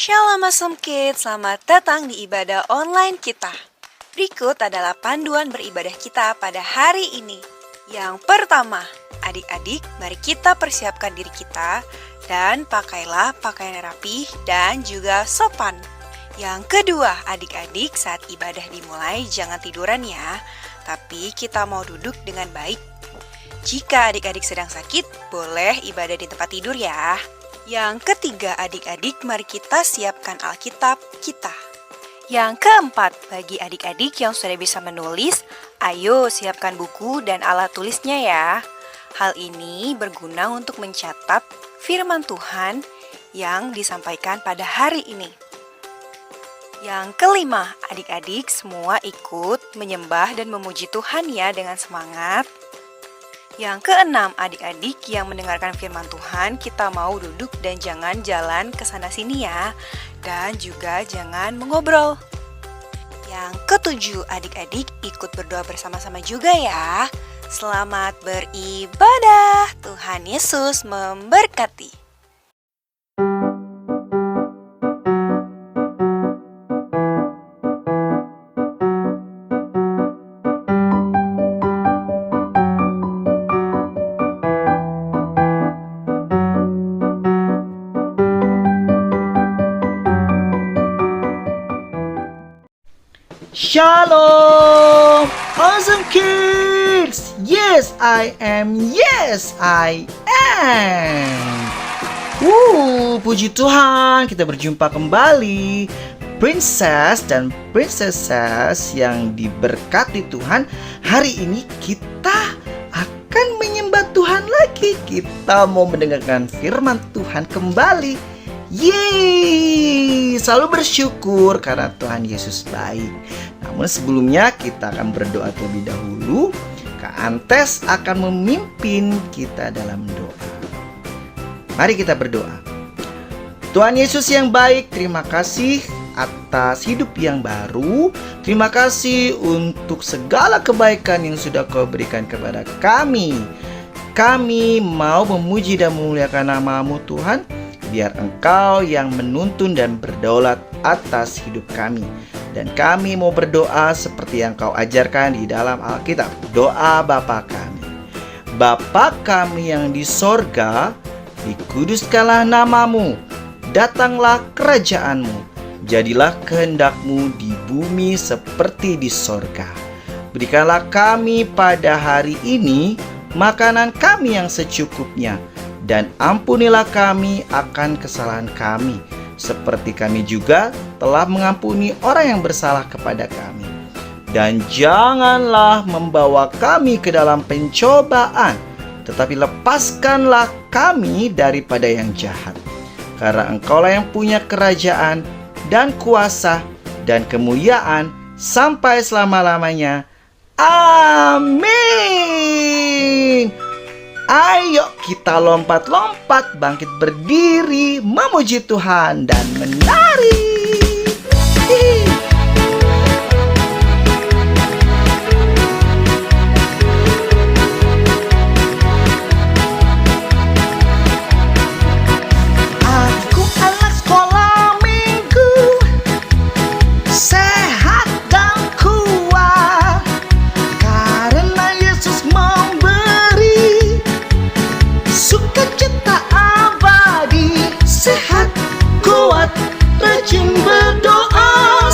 Shalom Awesome Kids, selamat datang di ibadah online kita. Berikut adalah panduan beribadah kita pada hari ini. Yang pertama, adik-adik, mari kita persiapkan diri kita dan pakailah pakaian rapi dan juga sopan. Yang kedua, adik-adik, saat ibadah dimulai jangan tiduran ya, tapi kita mau duduk dengan baik. Jika adik-adik sedang sakit, boleh ibadah di tempat tidur ya. Yang ketiga, adik-adik, mari kita siapkan Alkitab kita. Yang keempat, bagi adik-adik yang sudah bisa menulis, ayo siapkan buku dan alat tulisnya ya. Hal ini berguna untuk mencatat firman Tuhan yang disampaikan pada hari ini. Yang kelima, adik-adik semua ikut menyembah dan memuji Tuhan ya dengan semangat. Yang keenam, adik-adik yang mendengarkan firman Tuhan, kita mau duduk dan jangan jalan ke sana sini ya. Dan juga jangan mengobrol. Yang ketujuh, adik-adik ikut berdoa bersama-sama juga ya. Selamat beribadah. Tuhan Yesus memberkati. Shalom, Awesome Kids! Yes, I am. Yes, I am. Puji Tuhan, kita berjumpa kembali. Princess dan princesses yang diberkati Tuhan, hari ini kita akan menyembah Tuhan lagi. Kita mau mendengarkan firman Tuhan kembali. Yeay, selalu bersyukur karena Tuhan Yesus baik. Namun sebelumnya kita akan berdoa terlebih dahulu. Kak Antes akan memimpin kita dalam doa. Mari kita berdoa. Tuhan Yesus yang baik, terima kasih atas hidup yang baru. Terima kasih untuk segala kebaikan yang sudah Kau berikan kepada kami. Kami mau memuji dan memuliakan nama-Mu Tuhan. Biar Engkau yang menuntun dan berdaulat atas hidup kami. Dan kami mau berdoa seperti yang Kau ajarkan di dalam Alkitab. Doa Bapa kami. Bapa kami yang di sorga, dikuduskanlah nama-Mu. Datanglah kerajaan-Mu. Jadilah kehendak-Mu di bumi seperti di sorga. Berikanlah kami pada hari ini makanan kami yang secukupnya. Dan ampunilah kami akan kesalahan kami, seperti kami juga telah mengampuni orang yang bersalah kepada kami. Dan janganlah membawa kami ke dalam pencobaan, tetapi lepaskanlah kami daripada yang jahat. Karena Engkaulah yang punya kerajaan dan kuasa dan kemuliaan sampai selama-lamanya. Amin. Ayo kita lompat-lompat, bangkit berdiri, memuji Tuhan dan menari. Aku anak sekolah minggu, sehat dan kuat, karena Yesus memberi sukacita abadi, sehat, kuat, rajin berdoa.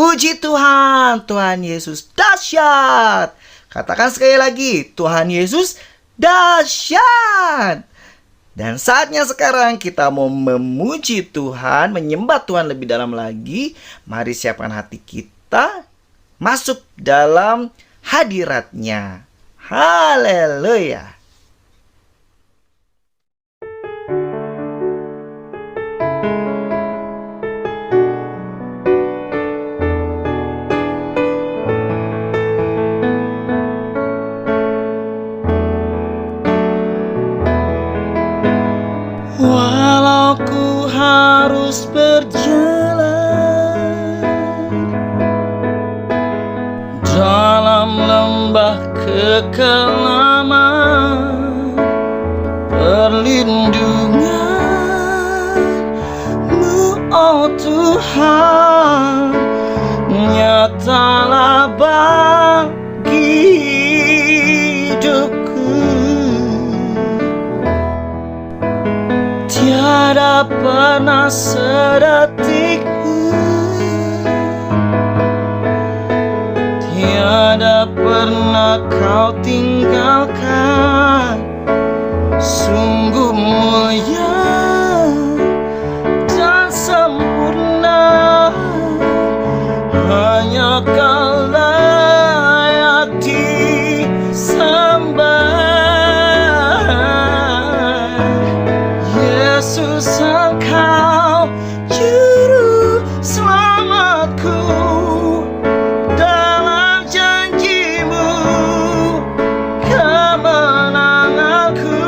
Puji Tuhan, Tuhan Yesus dahsyat. Katakan sekali lagi, Tuhan Yesus dahsyat. Dan saatnya sekarang kita mau memuji Tuhan, menyembah Tuhan lebih dalam lagi. Mari siapkan hati kita masuk dalam hadirat-Nya. Haleluya. Walau ku harus berjalan dalam lembah kekelaman, perlindungan-Mu, oh Tuhan, nyatalah bagi hidupku. Tiada pernah sedetik pun, tiada pernah Kau tinggalkan. Sungguh mulia dan sempurna, hanya Kau layak disembah. Yesus, Engkau juru selamatku, dalam janji-Mu kemenanganku,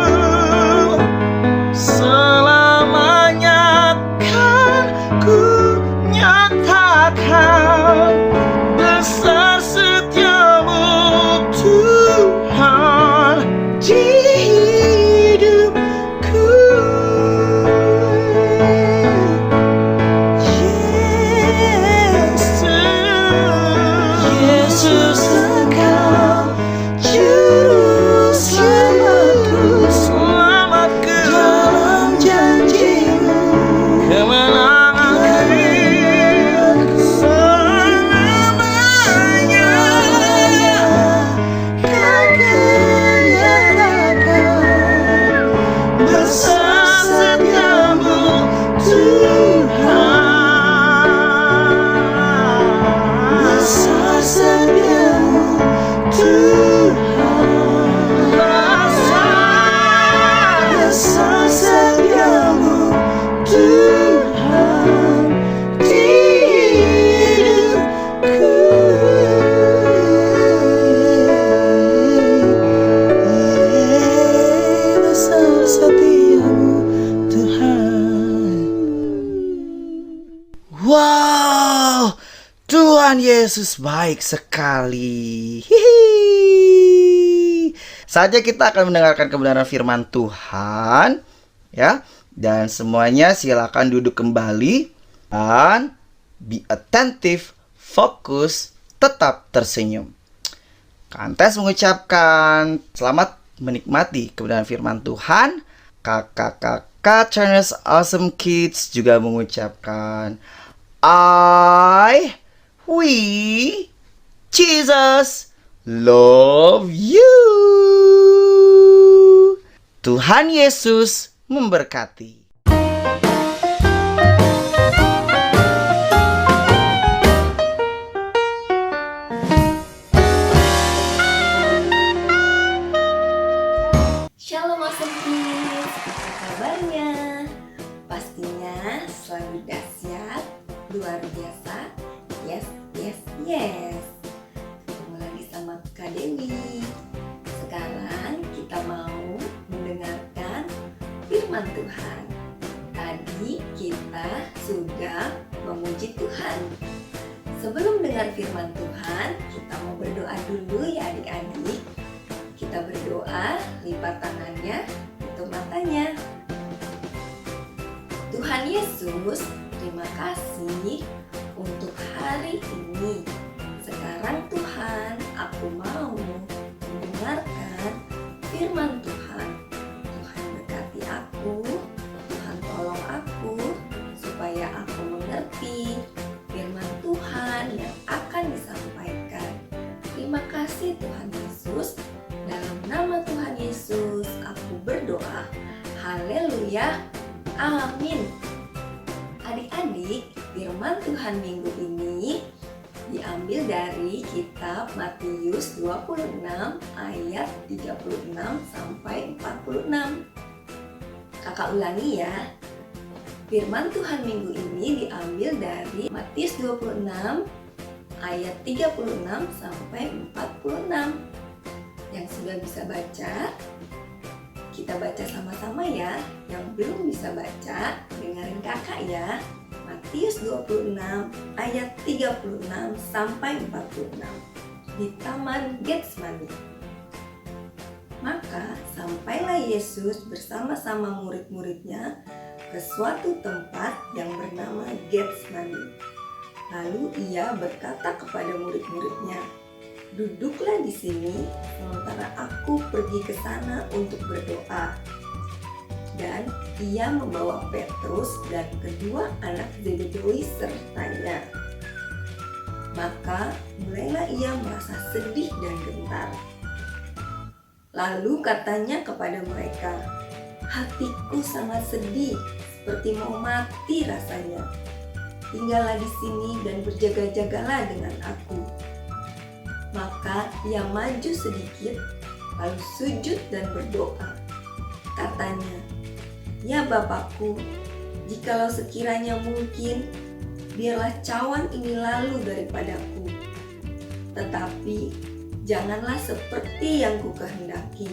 selamanya kan ku nyatakan besar setia-Mu Tuhan di hidupku. Yesus, Engkau juru selamatku, dalam janji-Mu kemenanganku, selamanya kan kenyatakan besar setia-Mu Tuhan. Besar setia-Mu Tuhan. Besar setia-Mu Tuhan di hidupku. Besar setia-Mu Tuhan. Wow, Tuhan Yesus baik sekali. Hihi. Saatnya kita akan mendengarkan kebenaran firman Tuhan, ya. Dan semuanya silakan duduk kembali dan be attentive, fokus, tetap tersenyum. Kantes mengucapkan selamat menikmati kebenaran firman Tuhan. Kakak-kakak Channels Awesome Kids juga mengucapkan we, Jesus, love you. Tuhan Yesus memberkati. Shalom Awesome Kids, apa kabarnya? Pastinya selalu dahsyat, luar biasa. Yes, yes, yes. Ketemu lagi sama Kak Dewi. Sekarang kita mau mendengarkan firman Tuhan. Tadi kita sudah memuji Tuhan. Sebelum dengar firman Tuhan, kita mau berdoa dulu ya adik-adik. Kita berdoa, lipat tangannya, tutup matanya. Tuhan Yesus, terima kasih untuk hari ini. Sekarang Tuhan, aku mau mendengarkan firman Tuhan. Tuhan berkati aku, Tuhan tolong aku, supaya aku mengerti firman Tuhan yang Amin. Adik-adik, firman Tuhan minggu ini diambil dari kitab Matius 26 ayat 36 sampai 46. Kakak ulangi ya. Firman Tuhan minggu ini diambil dari Matius 26 ayat 36 sampai 46. Yang sudah bisa baca, kita baca sama-sama ya. Yang belum bisa baca, dengerin kakak ya. Matius 26 ayat 36 sampai 46 di Taman Getsemani. Maka sampailah Yesus bersama-sama murid-muridnya ke suatu tempat yang bernama Getsemani. Lalu ia berkata kepada murid-muridnya, "Duduklah di sini sementara aku pergi ke sana untuk berdoa." Dan ia membawa Petrus dan kedua anak Zebedeus sertanya. Maka mulailah ia merasa sedih dan gentar. Lalu katanya kepada mereka, "Hatiku sangat sedih, seperti mau mati rasanya. Tinggallah di sini dan berjaga-jagalah dengan aku." Maka ia maju sedikit, lalu sujud dan berdoa. Katanya, "Ya Bapakku, jikalau sekiranya mungkin, biarlah cawan ini lalu daripadaku. Tetapi janganlah seperti yang kukehendaki,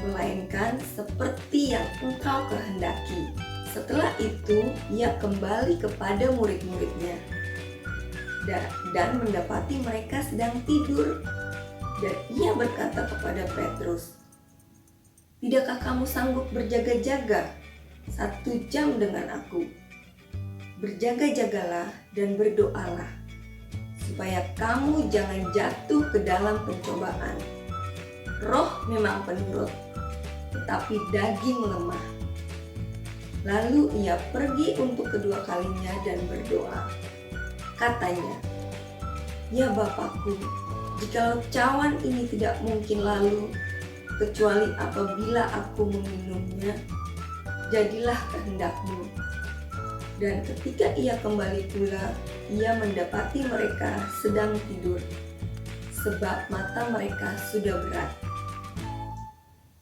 melainkan seperti yang Engkau kehendaki." Setelah itu, ia kembali kepada murid-muridnya dan mendapati mereka sedang tidur. Dan ia berkata kepada Petrus, "Tidakkah kamu sanggup berjaga-jaga 1 jam dengan aku? Berjaga-jagalah dan berdoalah, supaya kamu jangan jatuh ke dalam pencobaan. Roh memang penurut, tetapi daging lemah." Lalu ia pergi untuk kedua kalinya dan berdoa. Katanya, "Ya Bapakku, jikalau cawan ini tidak mungkin lalu, kecuali apabila aku meminumnya, jadilah kehendak-Mu." Dan ketika ia kembali pula, ia mendapati mereka sedang tidur, sebab mata mereka sudah berat.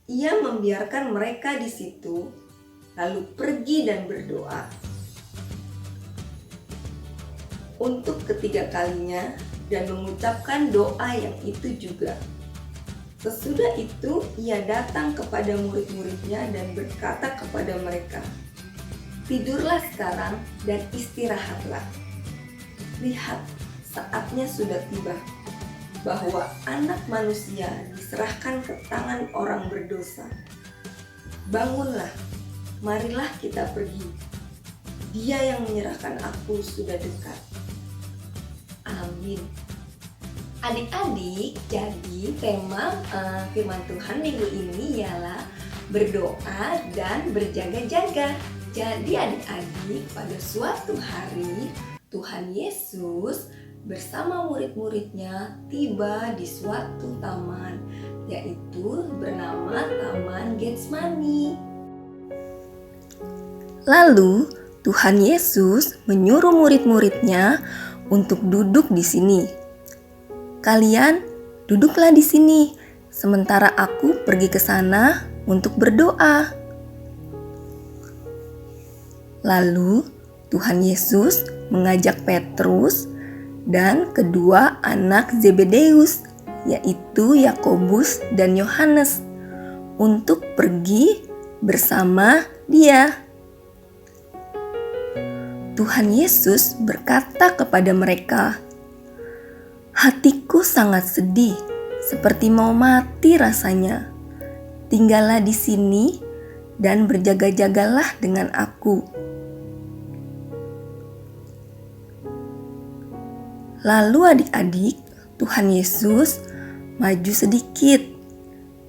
Ia membiarkan mereka di situ, lalu pergi dan berdoa untuk ketiga kalinya dan mengucapkan doa yang itu juga. Sesudah itu ia datang kepada murid-muridnya dan berkata kepada mereka, "Tidurlah sekarang dan istirahatlah. Lihat, saatnya sudah tiba, bahwa Anak Manusia diserahkan ke tangan orang berdosa. Bangunlah, marilah kita pergi. Dia yang menyerahkan aku sudah dekat." Amin. Adik-adik, jadi tema firman Tuhan minggu ini ialah berdoa dan berjaga-jaga. Jadi adik-adik, pada suatu hari Tuhan Yesus bersama murid-muridnya tiba di suatu taman, yaitu bernama Taman Getsemani. Lalu Tuhan Yesus menyuruh murid-muridnya untuk duduk di sini. "Kalian duduklah di sini, sementara aku pergi ke sana untuk berdoa." Lalu Tuhan Yesus mengajak Petrus dan kedua anak Zebedeus, yaitu Yakobus dan Yohanes, untuk pergi bersama Dia. Tuhan Yesus berkata kepada mereka, "Hatiku sangat sedih, seperti mau mati rasanya. Tinggallah di sini dan berjaga-jagalah dengan aku." Lalu adik-adik, Tuhan Yesus maju sedikit.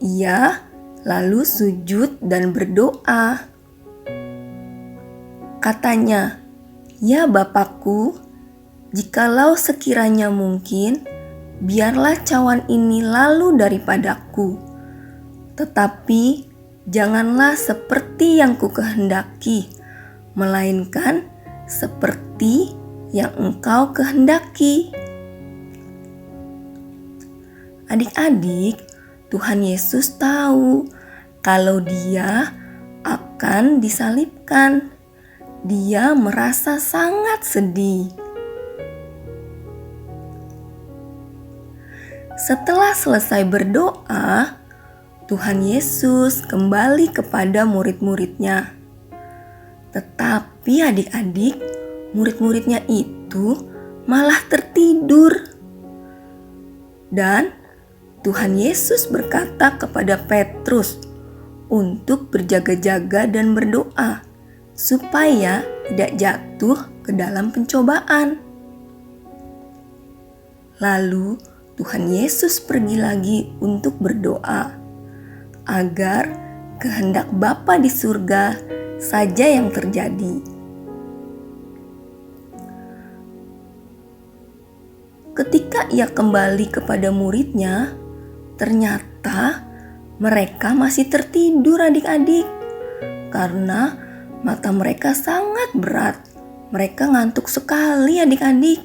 Ia lalu sujud dan berdoa. Katanya, "Ya Bapakku, jikalau sekiranya mungkin, biarlah cawan ini lalu daripadaku. Tetapi janganlah seperti yang kukehendaki, melainkan seperti yang engkau kehendaki. Adik-adik, Tuhan Yesus tahu kalau Dia akan disalibkan. Dia merasa sangat sedih. Setelah selesai berdoa, Tuhan Yesus kembali kepada murid-muridnya. Tetapi adik-adik, murid-muridnya itu malah tertidur. Dan Tuhan Yesus berkata kepada Petrus untuk berjaga-jaga dan berdoa supaya tidak jatuh ke dalam pencobaan. Lalu Tuhan Yesus pergi lagi untuk berdoa agar kehendak Bapa di surga saja yang terjadi. Ketika ia kembali kepada muridnya, ternyata mereka masih tertidur adik-adik. Karena mata mereka sangat berat. Mereka ngantuk sekali adik-adik.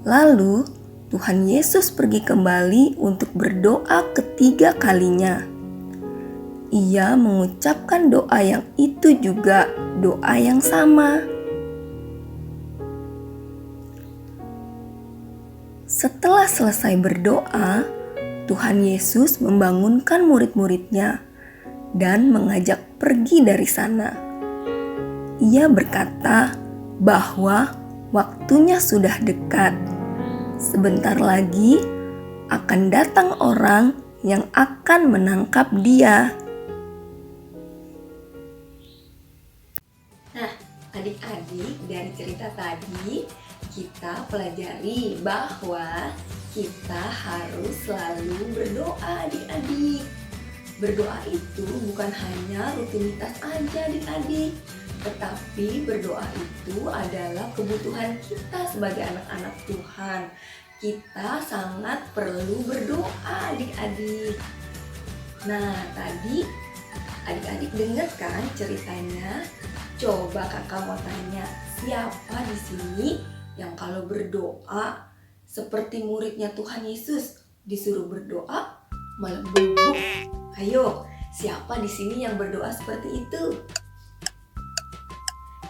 Lalu Tuhan Yesus pergi kembali untuk berdoa ketiga kalinya. Ia mengucapkan doa yang itu juga doa yang sama. Setelah selesai berdoa, Tuhan Yesus membangunkan murid-muridnya dan mengajak pergi dari sana. Ia berkata bahwa waktunya sudah dekat. Sebentar lagi akan datang orang yang akan menangkap Dia. Nah, adik-adik, dari cerita tadi kita pelajari bahwa kita harus selalu berdoa adik-adik. Berdoa itu bukan hanya rutinitas aja adik-adik, tetapi berdoa itu adalah kebutuhan kita sebagai anak-anak Tuhan. Kita sangat perlu berdoa adik-adik. Nah, tadi adik-adik dengar kan ceritanya? Coba kakak mau tanya, siapa di sini yang kalau berdoa seperti muridnya Tuhan Yesus disuruh berdoa malah bubuk? Ayo, siapa di sini yang berdoa seperti itu?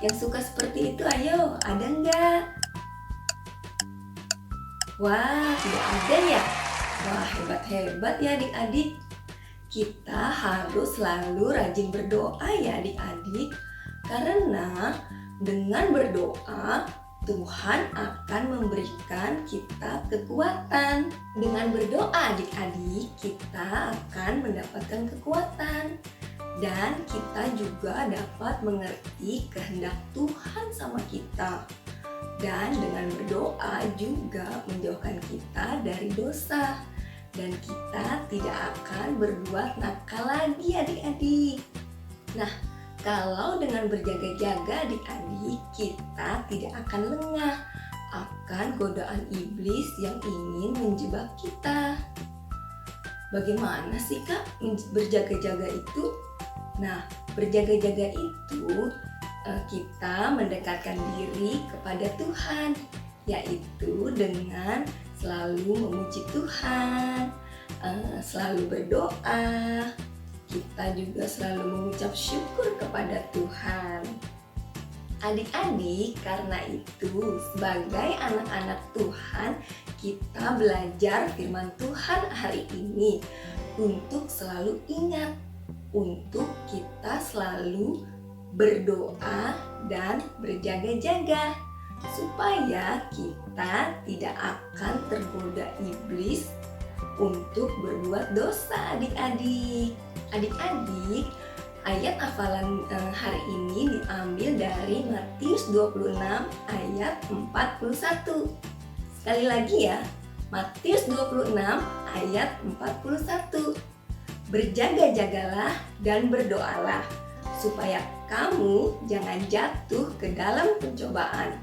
Yang suka seperti itu, ayo, ada nggak? Wah, tidak ada ya? Wah, hebat-hebat ya adik-adik. Kita harus selalu rajin berdoa ya adik-adik. Karena dengan berdoa, Tuhan akan memberikan kita kekuatan. Dengan berdoa adik-adik, kita akan mendapatkan kekuatan. Dan kita juga dapat mengerti kehendak Tuhan sama kita. Dan dengan berdoa juga menjauhkan kita dari dosa. Dan kita tidak akan berbuat nakal lagi adik-adik. Nah, kalau dengan berjaga-jaga adik-adik, kita tidak akan lengah akan godaan iblis yang ingin menjebak kita. Bagaimana sih Kak berjaga-jaga itu? Nah, berjaga-jaga itu kita mendekatkan diri kepada Tuhan, yaitu dengan selalu memuji Tuhan, selalu berdoa. Kita juga selalu mengucap syukur kepada Tuhan. Adik-adik, karena itu sebagai anak-anak Tuhan, kita belajar firman Tuhan hari ini untuk selalu ingat, untuk kita selalu berdoa dan berjaga-jaga supaya kita tidak akan tergoda iblis untuk berbuat dosa adik-adik. Adik-adik, ayat hafalan hari ini diambil dari Matius 26 ayat 41. Sekali lagi ya, Matius 26 ayat 41. Berjaga-jagalah dan berdoalah supaya kamu jangan jatuh ke dalam pencobaan.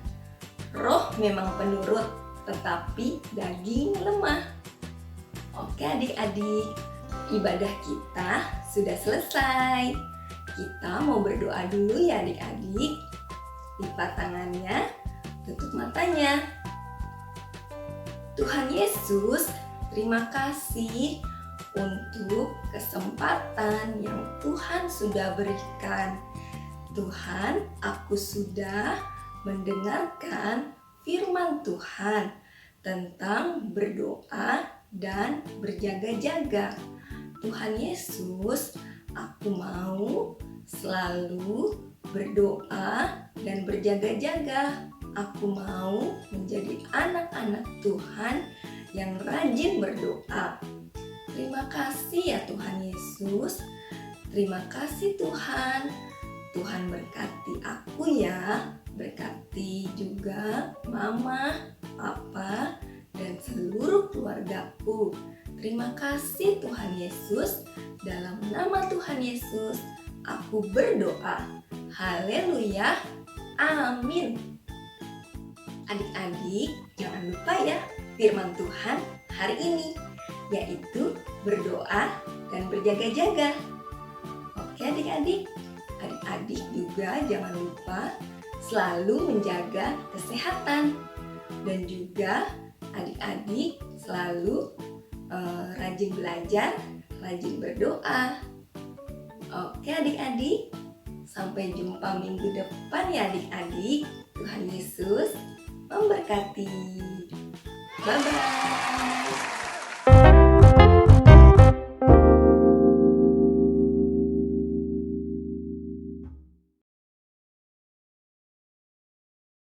Roh memang penurut, tetapi daging lemah. Oke adik-adik, ibadah kita sudah selesai. Kita mau berdoa dulu ya adik-adik. Lipat tangannya, tutup matanya. Tuhan Yesus, terima kasih untuk kesempatan yang Tuhan sudah berikan. Tuhan, aku sudah mendengarkan firman Tuhan tentang berdoa dan berjaga-jaga. Tuhan Yesus, aku mau selalu berdoa dan berjaga-jaga. Aku mau menjadi anak-anak Tuhan yang rajin berdoa. Terima kasih ya Tuhan Yesus. Terima kasih Tuhan. Tuhan berkati aku ya. Berkati juga mama, papa, dan seluruh keluargaku. Terima kasih Tuhan Yesus. Dalam nama Tuhan Yesus, aku berdoa. Haleluya. Amin. Adik-adik, jangan lupa ya firman Tuhan hari ini, yaitu berdoa dan berjaga-jaga. Oke adik-adik, adik-adik juga jangan lupa selalu menjaga kesehatan. Dan juga adik-adik selalu rajin belajar, rajin berdoa. Oke adik-adik, sampai jumpa minggu depan ya adik-adik. Tuhan Yesus memberkati. Bye-bye.